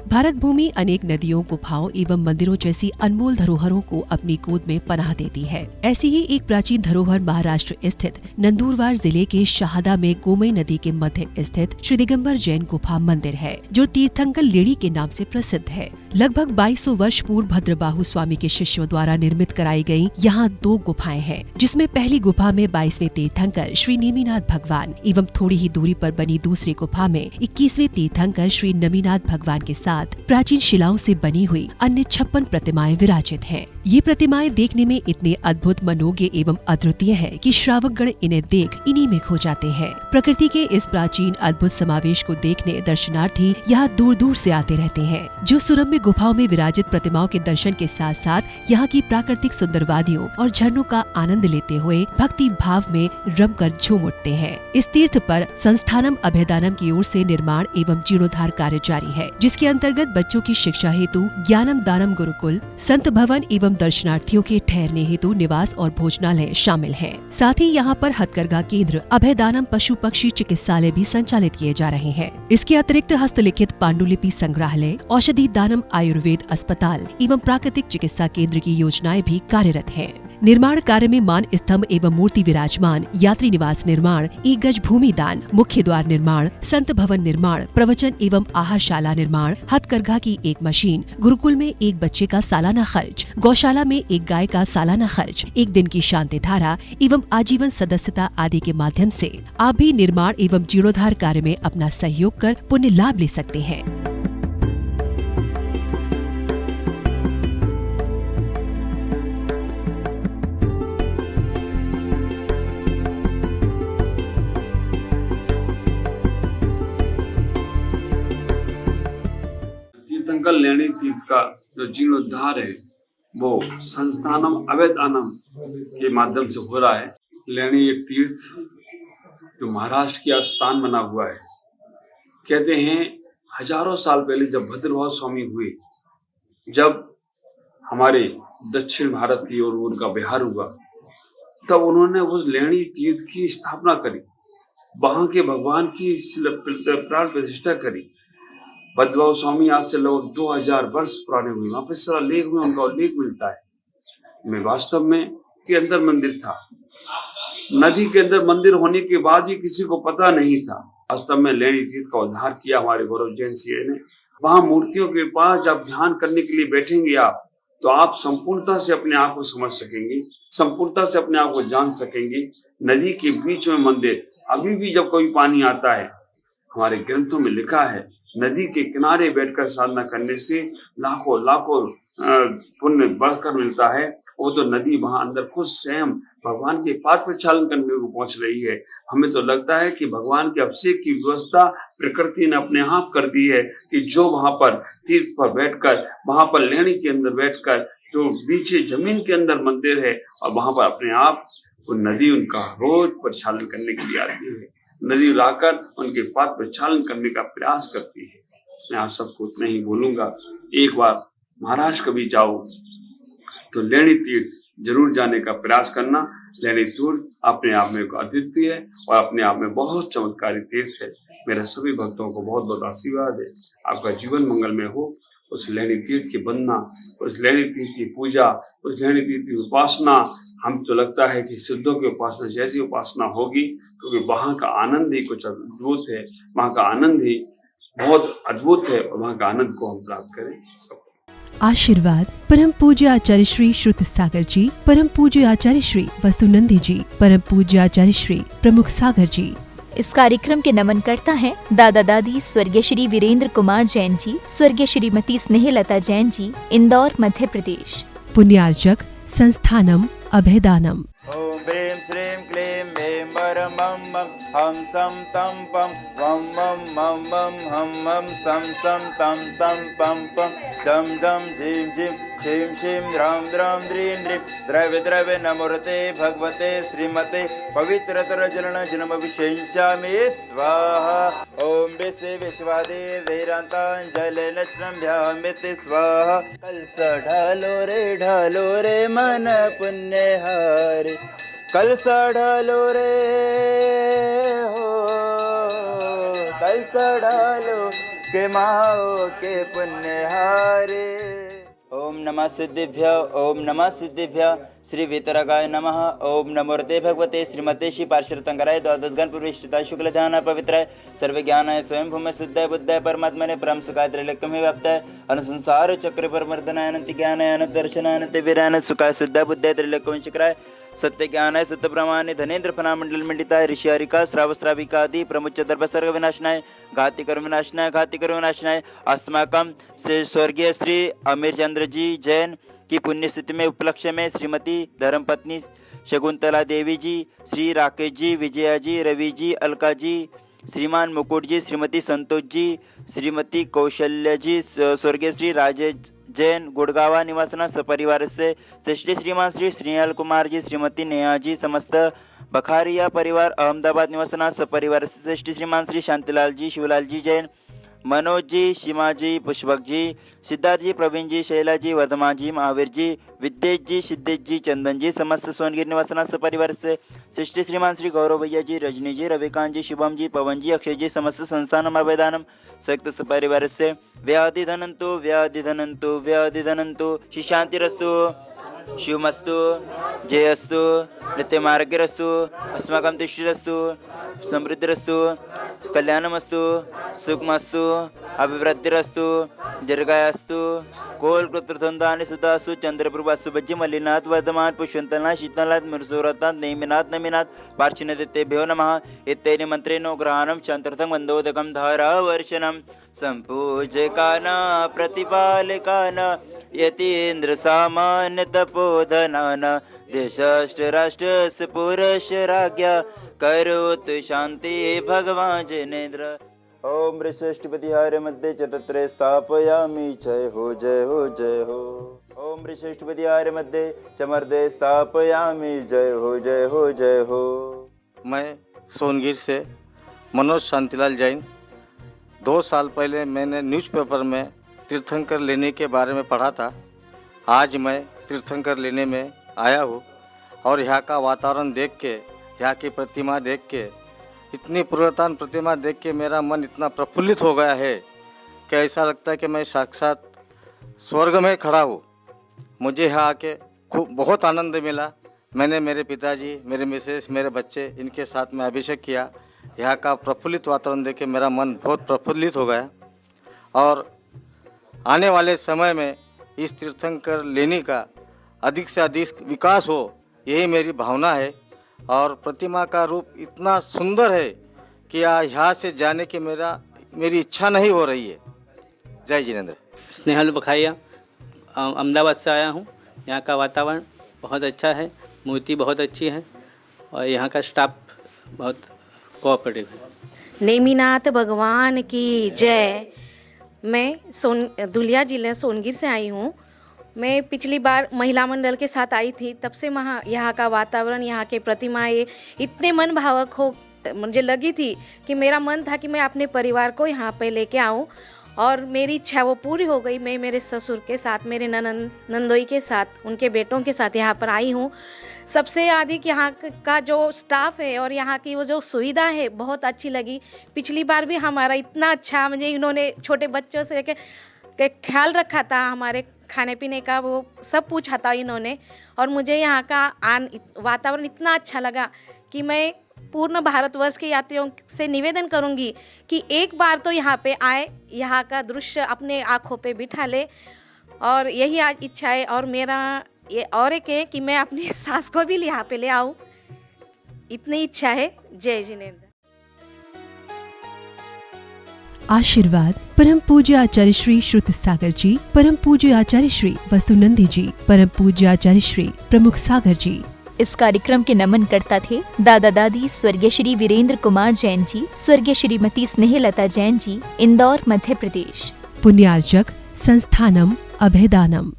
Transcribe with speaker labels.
Speaker 1: भारत भूमि अनेक नदियों, गुफाओं एवं मंदिरों जैसी अनमोल धरोहरों को अपनी गोद में पनाह देती है। ऐसी ही एक प्राचीन धरोहर महाराष्ट्र स्थित नंदुरबार जिले के शहादा में गोमई नदी के मध्य स्थित श्री दिगंबर जैन गुफा मंदिर है, जो तीर्थंकर लेणी के नाम से प्रसिद्ध है। लगभग 2200 वर्ष पूर्व भद्रबाहु स्वामी के शिष्यों द्वारा निर्मित कराई गई यहाँ 2 गुफाएं हैं, जिसमें पहली गुफा में 22वें तीर्थंकर श्री नेमिनाथ भगवान एवं थोड़ी ही दूरी पर बनी दूसरी गुफा में 21वें तीर्थंकर श्री नमिनाथ भगवान के साथ प्राचीन शिलाओं से बनी हुई अन्य 56 प्रतिमाएं विराजित हैं। ये प्रतिमाएं देखने में इतने अद्भुत, मनोज्ञ एवं अद्वितीय हैं कि श्रावकगण इन्हें देख इन्हीं में खो जाते हैं। प्रकृति के इस प्राचीन अद्भुत समावेश को देखने दर्शनार्थी यहाँ दूर दूर से आते रहते हैं, जो सुरम्य गुफाओं में विराजित प्रतिमाओं के दर्शन के साथ साथ यहाँ की प्राकृतिक सुंदर वादियों और झरनों का आनंद लेते हुए भक्ति भाव में रमकर झूम उठते हैं। इस तीर्थ पर संस्थानम अभयदानम की ओर से निर्माण एवं जीर्णोद्धार कार्य जारी है, जिसके अंतर्गत बच्चों की शिक्षा हेतु ज्ञानम दानम गुरुकुल, संत भवन एवं दर्शनार्थियों के ठहरने हेतु निवास और भोजनालय शामिल हैं। साथ ही यहाँ पर हथकरघा केंद्र, अभयदानम पशु पक्षी चिकित्सालय भी संचालित किए जा रहे हैं। इसके अतिरिक्त हस्तलिखित पांडुलिपि संग्रहालय, औषधि दानम आयुर्वेद अस्पताल एवं प्राकृतिक चिकित्सा केंद्र की योजनाएं भी कार्यरत हैं। निर्माण कार्य में मान स्तंभ एवं मूर्ति विराजमान, यात्री निवास निर्माण, 1 गज भूमि दान, मुख्य द्वार निर्माण, संत भवन निर्माण, प्रवचन एवं आहारशाला निर्माण, हथकरघा की 1 मशीन, गुरुकुल में 1 बच्चे का सालाना खर्च, गौशाला में 1 गाय का सालाना खर्च, 1 दिन की शांति धारा एवं आजीवन सदस्यता आदि के माध्यम से आप भी निर्माण एवं जीर्णोद्धार कार्य में अपना सहयोग कर पुण्य लाभ ले सकते हैं।
Speaker 2: तीर्थंकर लेणी तीर्थ का जो जीर्णोद्धार है वो संस्थानम अभयदानम के माध्यम से हो रहा है। लेणी एक तीर्थ जो महाराष्ट्र की आस्थान बना हुआ है। कहते हैं हजारों साल पहले जब भद्रबाहु स्वामी हुए, जब हमारे दक्षिण भारत की ओर उनका बिहार हुआ, तब उन्होंने उस लेणी तीर्थ की स्थापना करी, वहां के भगवान की प्राण प्रतिष्ठा करी। भद्रबाहु स्वामी आज से लगभग 2000 वर्ष पुराने हुए। वहां पर सारा लेख में उनका उल्लेख मिलता है। मैं वास्तव में के अंदर मंदिर था, नदी के अंदर मंदिर होने के बाद भी किसी को पता नहीं था। वास्तव में लेणी तीर्थ का उद्धार किया हमारे गौरव जैन सिंह ने। वहां मूर्तियों के पास जब ध्यान करने के लिए बैठेंगे आप, तो आप संपूर्णता से अपने आप को समझ सकेंगे, संपूर्णता से अपने आप को जान सकेंगे। नदी के बीच में मंदिर, अभी भी जब कोई पानी आता है, हमारे ग्रंथों में लिखा है नदी के किनारे बैठकर साधना करने से लाखों लाखों पुण्य बढ़कर मिलता है। वो तो नदी वहां अंदर खुद स्वयं भगवान के पाद प्रक्षालन करने को पहुंच रही है। हमें तो लगता है कि भगवान के अभिषेक की व्यवस्था प्रकृति ने अपने आप कर दी है कि जो वहां पर तीर्थ पर बैठकर, वहां पर लेणी के अंदर बैठकर, जो बीच जमीन के अंदर मंदिर है, और वहां पर अपने आप वो नदी उनका रोज प्रक्षालन करने के लिए आती है। नदी लाकर उनके पाद प्रक्षालन करने का प्रयास करती है। मैं आप सबको उतना ही बोलूंगा, एक बार महाराष्ट्र कभी जाओ तो लेणी तीर्थ जरूर जाने का प्रयास करना। लेणी तीर्थ अपने आप में अद्वितीय है और अपने आप में बहुत चमत्कारी तीर्थ है। मेरे सभी भक्तों को बहुत बहुत आशीर्वाद है। आपका जीवन मंगलमय हो। उस लेणी तीर्थ की वंदना, उस लेणी तीर्थ की पूजा, उस लेणी तीर्थ की उपासना, हम तो लगता है कि सिद्धों की उपासना जैसी उपासना होगी, क्योंकि वहां का आनंद ही कुछ अद्भुत है। वहां का आनंद ही बहुत अद्भुत है और वहां का आनंद को हम प्राप्त करें। सब
Speaker 1: आशीर्वाद परम पूज्य आचार्य श्री श्रुत सागर जी, परम पूज्य आचार्य श्री वसुनंदी जी, परम पूज्य आचार्य श्री प्रमुख सागर जी।
Speaker 3: इस कार्यक्रम के नमनकर्ता हैं दादा दादी स्वर्गीय श्री वीरेंद्र कुमार जैन जी, स्वर्गीय श्रीमती स्नेहलता जैन जी, इंदौर मध्य प्रदेश।
Speaker 1: पुण्यार्चक संस्थानम अभयदानम।
Speaker 4: ओम ह्रीं श्रीं क्लीं ऐं वरं मं मं हम सं तं पं वं मं मं मं हम मं सं सं तं तं पं पं जं जं झीं झीं ह्रीं श्रीं द्रां द्रां द्रीं द्रीं द्रव्य द्रव्य नमोरते भगवते श्रीमते पवित्रतर जलन जन्म विषयिंचामि स्वाहा। ओम विश्वे विश्वादे वेदांतांजलि नश्रम ध्यामिति स्वाहा। कलसा ढालो रे मन पुण्य हारे, कलसा ढालो रे हो, कलसा ढालो के माओ के पुण्यहारे। ओम नमः सिद्धिभ्य, ओम नमः सिद्धिभ्य। श्री वीतरागाय नमः। ओम नमोर्ते भगवते श्रीमते श्री पार्श्वतंकराय द्वादशगण पूर्विष्ठिता शुक्ल ध्यान पवित्राय सर्व ज्ञानाय स्वयं भूमि सिद्धाय बुद्धाय परमात्मने परम सुखाय त्रैलोक्यम ही व्याप्ताय अनुसंसार चक्र परमर्दनाय अनंत ज्ञानाय अनंत दर्शनाय अनंत वीराय अनंत सुखाय सिद्धाय बुद्धाय त्रैलोक्यम शिखराय सत्य ज्ञानाय सत्य प्रमाणे धनेन्द्र फना मंडल मंडिताय ऋषि हरिका श्रावस्राविका आदि प्रमुच दर्भसर्ग विनाशनाय घाति कर्म विनाशनाय अस्माकम से स्वर्गीय श्री अमीर चंद्र जी जैन की पुण्यतिथि में उपलक्ष्य में श्रीमती धर्मपत्नी शकुंतला देवी जी, श्री राकेश जी, विजया जी, रवि जी, अलका जी, श्रीमान मुकुट जी, श्रीमती संतोष जी, श्रीमती कौशल्या जी, स्वर्गीय श्री राजेश जैन गुड़गावा निवासना सपरिवार से श्री श्रीमान श्री श्रीयल कुमार जी, श्रीमती नेहा जी, समस्त बखारिया परिवार अहमदाबाद निवासना सपरिवार से श्री श्रीमान श्री शांतिलाल जी, शिवलाल जी जैन, मनोज जी, सीमा जी, पुष्पक जी, सिद्धार्थ जी, प्रवीण जी, शैला जी, वर्धमान जी, महावीर जी, विद्येश जी, सिद्धेश जी, चंदन जी, समस्त सोनगिर निवासना सपरिवार से श्री श्रीमान श्री गौरव भैया जी, रजनी जी, रविकांत जी, शुभम जी, पवन जी, अक्षय जी, समस्त संस्थानम अभेदानम संयुक्त सपरिवार से व्याधि धनंतु श्री शांतिरस्तु शिवमस्तु जयस्तु नित्य मार्गिरस्तु अस्माकं तिष्ठिरस्तु समृद्धिरस्तु कल्याणमस्तु सुखमस्तु अभिवृद्धिरस्तु दीर्घायस्तु कोलकृत्रधंदानि सुधासु चंद्रप्रभासु भज्जी मल्लिनाथ वर्धमान पुष्पंतनाथ शीतलनाथ मृसुरनाथ नेमिनाथ नमिनाथ पार्श्वनदितेभ्यो नमः इत्येन मंत्रेण ग्रहणं चंद्रथं वंदोदकं धारावर्षणं संपूज्यकाना प्रतिपालकाना यतीन्द्र सामान्य तपोधनान देशराष्ट्रस्य पुरस्य राज्ञा करोतु शांति भगवान जिनेन्द्र। ओम ऋषष्ठपतिहारे मध्ये चतत्रे स्थापयामि जय हो जय हो जय हो। ओम ऋषष्ठपतिहारे मध्ये चमर्दे स्थापयामि जय हो जय हो जय हो।
Speaker 5: मैं सोनगिर से मनोज शांतिलाल जैन 2 साल पहले मैंने न्यूज़पेपर में तीर्थंकर लेने के बारे में पढ़ा था। आज मैं तीर्थंकर लेने में आया हूँ और यहाँ का वातावरण देख के, यहाँ की प्रतिमा देख के, इतनी पुरातन प्रतिमा देख के मेरा मन इतना प्रफुल्लित हो गया है कि ऐसा लगता है कि मैं साक्षात स्वर्ग में खड़ा हूँ। मुझे यहाँ आके खूब बहुत आनंद मिला। मैंने मेरे पिताजी, मेरे मिसेस, मेरे बच्चे, इनके साथ में अभिषेक किया। यहाँ का प्रफुल्लित वातावरण देख के मेरा मन बहुत प्रफुल्लित हो गया और आने वाले समय में इस तीर्थंकर लेने का अधिक से अधिक विकास हो, यही मेरी भावना है। और प्रतिमा का रूप इतना सुंदर है कि यहाँ से जाने की मेरी इच्छा नहीं हो रही है। जय जिनेन्द्र।
Speaker 6: स्नेहल बखाइया अहमदाबाद से आया हूँ। यहाँ का वातावरण बहुत अच्छा है, मूर्ति बहुत अच्छी है और यहाँ का स्टाफ बहुत कोऑपरेटिव है।
Speaker 7: नेमिनाथ भगवान की जय। मैं धुलिया जिले सोनगिर से आई हूँ। मैं पिछली बार महिला मंडल के साथ आई थी, तब से यहाँ का वातावरण, यहाँ के प्रतिमाएं इतने मन भावक हो मुझे लगी थी कि मेरा मन था कि मैं अपने परिवार को यहाँ पे लेके आऊँ और मेरी इच्छा वो पूरी हो गई। मैं मेरे ससुर के साथ, मेरे नंदोई के साथ, उनके बेटों के साथ यहाँ पर आई हूँ। सबसे अधिक यहाँ का जो स्टाफ है और यहाँ की वो जो सुविधा है बहुत अच्छी लगी। पिछली बार भी हमारा इतना अच्छा, मुझे इन्होंने छोटे बच्चों से के ख्याल रखा था, हमारे खाने पीने का वो सब पूछा था इन्होंने। और मुझे यहाँ का वातावरण इतना अच्छा लगा कि मैं पूर्ण भारतवर्ष के यात्रियों से निवेदन करूँगी कि एक बार तो यहाँ पे आए, यहाँ का दृश्य अपने आँखों पे बिठा ले। और यही आज इच्छा है। और मेरा ये और एक है कि मैं अपनी सास को भी यहाँ पे ले आऊँ, इतनी इच्छा है। जय जिनेन्द्र।
Speaker 1: आशीर्वाद परम पूज्य आचार्य श्री श्रुत सागर जी, परम पूज्य आचार्य श्री वसुनंदी जी, परम पूज्य आचार्य श्री प्रमुख सागर जी।
Speaker 3: इस कार्यक्रम के नमन करता थे दादा दादी स्वर्गीय श्री वीरेंद्र कुमार जैन जी, स्वर्गीय श्रीमती स्नेहलता जैन जी, इंदौर मध्य प्रदेश।
Speaker 1: पुण्यार्जक संस्थानम अभेदानम।